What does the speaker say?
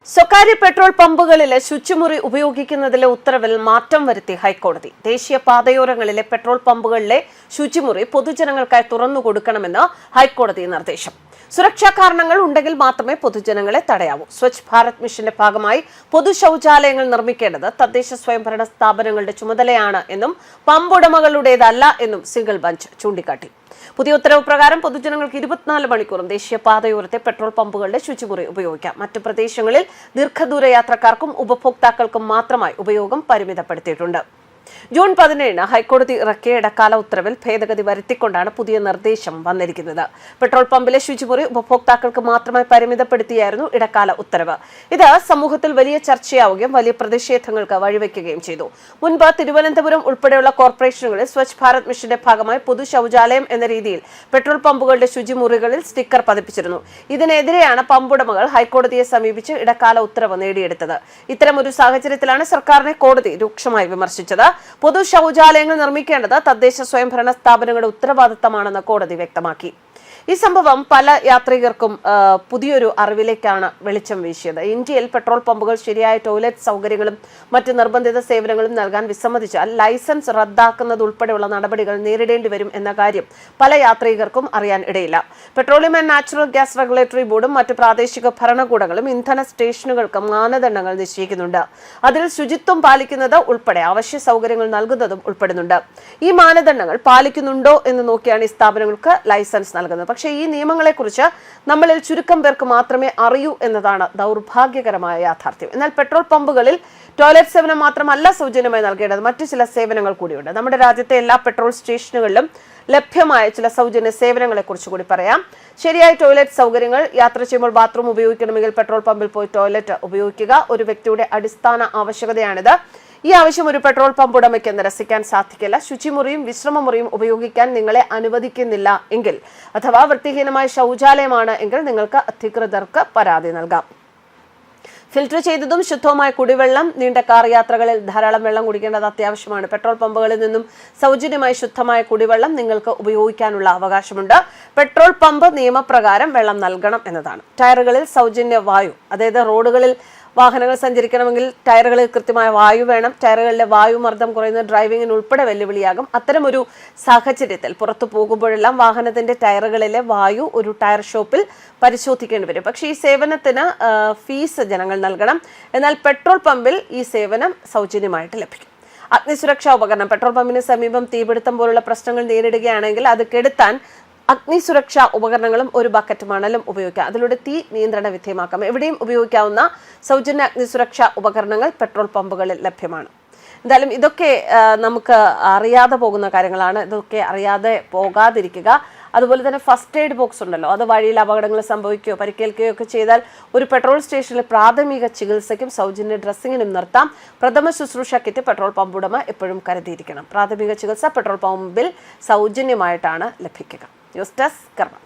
സ്വകാര്യ പെട്രോൾ പമ്പുകളിലെ ശുചിമുറി ഉപയോഗിക്കുന്നതിലെ ഉത്തരവിൽ മാറ്റം വരുത്തി ഹൈക്കോടതി. ദേശീയ പാതയോരങ്ങളിലെ പെട്രോൾ പമ്പുകളിലെ ശുചിമുറി പൊതുജനങ്ങൾക്കായി തുറന്നു കൊടുക്കണമെന്ന് ഹൈക്കോടതി നിർദ്ദേശം. സുരക്ഷാ കാരണങ്ങൾ ഉണ്ടെങ്കിൽ മാത്രമേ പൊതുജനങ്ങളെ തടയാവൂ. സ്വച്ഛ് ഭാരത് മിഷന്റെ ഭാഗമായി പൊതു ശൌചാലയങ്ങൾ നിർമ്മിക്കേണ്ടത് തദ്ദേശ സ്വയംഭരണ സ്ഥാപനങ്ങളുടെ ചുമതലയാണ് എന്നും പമ്പുടമകളുടേതല്ല എന്നും സിംഗിൾ ബഞ്ച് ചൂണ്ടിക്കാട്ടി. പുതിയ ഉത്തരവ് പ്രകാരം പൊതുജനങ്ങൾക്ക് 24 മണിക്കൂറും ദേശീയ പാതയോരത്തെ പെട്രോൾ പമ്പുകളുടെ ശുചിമുറി ഉപയോഗിക്കാം. മറ്റു പ്രദേശങ്ങളിൽ ദീർഘദൂര യാത്രക്കാർക്കും ഉപഭോക്താക്കൾക്കും മാത്രമായി ഉപയോഗം പരിമിതപ്പെടുത്തിയിട്ടുണ്ട്. ജൂൺ 17 ഹൈക്കോടതി ഇറക്കിയ ഇടക്കാല ഉത്തരവിൽ ഭേദഗതി വരുത്തിക്കൊണ്ടാണ് പുതിയ നിർദ്ദേശം വന്നിരിക്കുന്നത്. പെട്രോൾ പമ്പിലെ ശുചിമുറി ഉപഭോക്താക്കൾക്ക് മാത്രമായി പരിമിതപ്പെടുത്തിയായിരുന്നു ഇടക്കാല ഉത്തരവ്. ഇത് സമൂഹത്തിൽ വലിയ ചർച്ചയാവുകയും വലിയ പ്രതിഷേധങ്ങൾക്ക് വഴിവെക്കുകയും ചെയ്തു. മുൻപ് തിരുവനന്തപുരം ഉൾപ്പെടെയുള്ള കോർപ്പറേഷനുകളിൽ സ്വച്ഛ് ഭാരത് മിഷന്റെ ഭാഗമായി പൊതു ശൌചാലയം എന്ന രീതിയിൽ പെട്രോൾ പമ്പുകളുടെ ശുചിമുറികളിൽ സ്റ്റിക്കർ പതിപ്പിച്ചിരുന്നു. ഇതിനെതിരെയാണ് പമ്പുടമകൾ ഹൈക്കോടതിയെ സമീപിച്ച് ഇടക്കാല ഉത്തരവ് നേടിയെടുത്തത്. ഇത്തരമൊരു സാഹചര്യത്തിലാണ് സർക്കാരിനെ കോടതി രൂക്ഷമായി വിമർശിച്ചത്. പൊതു ശൌചാലയങ്ങൾ നിർമ്മിക്കേണ്ടത് തദ്ദേശ സ്വയംഭരണ സ്ഥാപനങ്ങളുടെ ഉത്തരവാദിത്തമാണെന്ന് കോടതി വ്യക്തമാക്കി. ഈ സംഭവം പല യാത്രികർക്കും പുതിയൊരു അറിവിലേക്കാണ് വെളിച്ചം വീശിയത്. ഇന്ത്യയിൽ പെട്രോൾ പമ്പുകൾ ശരിയായ ടോയ്ലറ്റ് സൗകര്യങ്ങളും മറ്റ് നിർബന്ധിത സേവനങ്ങളും നൽകാൻ വിസമ്മതിച്ചാൽ ലൈസൻസ് റദ്ദാക്കുന്നതുൾപ്പെടെയുള്ള നടപടികൾ നേരിടേണ്ടി വരും എന്ന കാര്യം പല യാത്രികർക്കും അറിയാൻ ഇടയില്ല. Petroleum and natural gas regulatory ബോർഡും മറ്റ് പ്രാദേശിക ഭരണകൂടങ്ങളും ഇന്ധന സ്റ്റേഷനുകൾക്ക് മാനദണ്ഡങ്ങൾ നിശ്ചയിക്കുന്നുണ്ട്. അതിൽ ശുചിത്വം പാലിക്കുന്നത് ഉൾപ്പെടെ അവശ്യ സൗകര്യങ്ങൾ നൽകുന്നതും ഉൾപ്പെടുന്നുണ്ട്. ഈ മാനദണ്ഡങ്ങൾ പാലിക്കുന്നുണ്ടോ എന്ന് നോക്കിയാണ് ഈ സ്ഥാപനങ്ങൾക്ക് ലൈസൻസ് നൽകുന്നത്. പക്ഷേ ഈ നിയമങ്ങളെക്കുറിച്ച് നമ്മളിൽ ചുരുക്കം പേർക്ക് മാത്രമേ അറിയൂ എന്നതാണ് ദൗർഭാഗ്യകരമായ യാഥാർത്ഥ്യം. എന്നാൽ പെട്രോൾ പമ്പുകളിൽ ടോയ്ലറ്റ് സേവനം മാത്രമല്ല സൗജന്യമായി നൽകേണ്ടത്, മറ്റു ചില സേവനങ്ങൾ കൂടിയുണ്ട്. നമ്മുടെ രാജ്യത്തെ എല്ലാ പെട്രോൾ സ്റ്റേഷനുകളിലും ലഭ്യമായ ചില സൗജന്യ സേവനങ്ങളെ കുറിച്ച് കൂടി പറയാം. ശരിയായ ടോയ്ലറ്റ് സൗകര്യങ്ങൾ. യാത്ര ചെയ്യുമ്പോൾ ബാത്റൂം ഉപയോഗിക്കണമെങ്കിൽ പെട്രോൾ പമ്പിൽ പോയി ടോയ്ലറ്റ് ഉപയോഗിക്കുക ഒരു വ്യക്തിയുടെ അടിസ്ഥാന ആവശ്യകതയാണിത്. ഈ ആവശ്യം ഒരു പെട്രോൾ പമ്പ് ഉടമയ്ക്ക് നിരസിക്കാൻ സാധിക്കില്ല. ശുചിമുറിയും വിശ്രമമുറിയും ഉപയോഗിക്കാൻ നിങ്ങളെ അനുവദിക്കുന്നില്ല എങ്കിൽ അഥവാ വൃത്തിഹീനമായ ശൌചാലയമാണ് എങ്കിൽ നിങ്ങൾക്ക് അധികൃതർക്ക് പരാതി നൽകാം. ഫിൽറ്റർ ചെയ്തതും ശുദ്ധവുമായ കുടിവെള്ളം. നീണ്ട കാർ യാത്രകളിൽ ധാരാളം വെള്ളം കുടിക്കേണ്ടത് അത്യാവശ്യമാണ്. പെട്രോൾ പമ്പുകളിൽ നിന്നും സൗജന്യമായി ശുദ്ധമായ കുടിവെള്ളം നിങ്ങൾക്ക് ഉപയോഗിക്കാനുള്ള അവകാശമുണ്ട്. പെട്രോൾ പമ്പ് നിയമപ്രകാരം വെള്ളം നൽകണം എന്നതാണ്. ടയറുകളിൽ സൗജന്യ വായു, അതായത് റോഡുകളിൽ വാഹനങ്ങൾ സഞ്ചരിക്കണമെങ്കിൽ ടയറുകളിൽ കൃത്യമായ വായു വേണം. ടയറുകളിലെ വായുമർദ്ദം കുറയുന്നത് ഡ്രൈവിംഗിന് ഉൾപ്പെടെ വെല്ലുവിളിയാകും. അത്തരമൊരു സാഹചര്യത്തിൽ പുറത്തു പോകുമ്പോഴെല്ലാം വാഹനത്തിന്റെ ടയറുകളിലെ വായു ഒരു ടയർ ഷോപ്പിൽ പരിശോധിക്കേണ്ടി വരും. പക്ഷേ ഈ സേവനത്തിന് ഫീസ് ജനങ്ങൾ നൽകണം. എന്നാൽ പെട്രോൾ പമ്പിൽ ഈ സേവനം സൗജന്യമായിട്ട് ലഭിക്കും. അഗ്നിസുരക്ഷാ ഉപകരണം. പെട്രോൾ പമ്പിന് സമീപം തീപിടുത്തം പോലുള്ള പ്രശ്നങ്ങൾ നേരിടുകയാണെങ്കിൽ അത് കെടുത്താൻ അഗ്നിസുരക്ഷാ ഉപകരണങ്ങളും ഒരു ബക്കറ്റ് മണലും ഉപയോഗിക്കാം. അതിലൂടെ തീ നിയന്ത്രണ വിധേയമാക്കാം. എവിടെയും ഉപയോഗിക്കാവുന്ന സൗജന്യ അഗ്നിസുരക്ഷാ ഉപകരണങ്ങൾ പെട്രോൾ പമ്പുകളിൽ ലഭ്യമാണ്. എന്തായാലും ഇതൊക്കെ നമുക്ക് അറിയാതെ പോകുന്ന കാര്യങ്ങളാണ്. ഇതൊക്കെ അറിയാതെ പോകാതിരിക്കുക. അതുപോലെ തന്നെ ഫസ്റ്റ് എയ്ഡ് ബോക്സ് ഉണ്ടല്ലോ, അത് വഴിയിൽ അപകടങ്ങൾ സംഭവിക്കുകയോ പരിക്കേൽക്കുകയോ ഒക്കെ ചെയ്താൽ ഒരു പെട്രോൾ സ്റ്റേഷനിൽ പ്രാഥമിക ചികിത്സയ്ക്കും സൗജന്യ ഡ്രസ്സിങ്ങിനും നിർത്താം. പ്രഥമ ശുശ്രൂഷ കിറ്റ് പെട്രോൾ പമ്പ് ഉടമ എപ്പോഴും കരുതിയിരിക്കണം. പ്രാഥമിക ചികിത്സ പെട്രോൾ പമ്പിൽ സൗജന്യമായിട്ടാണ് ലഭിക്കുക. ന്യൂസ് ഡെസ്ക് കർമ്മ.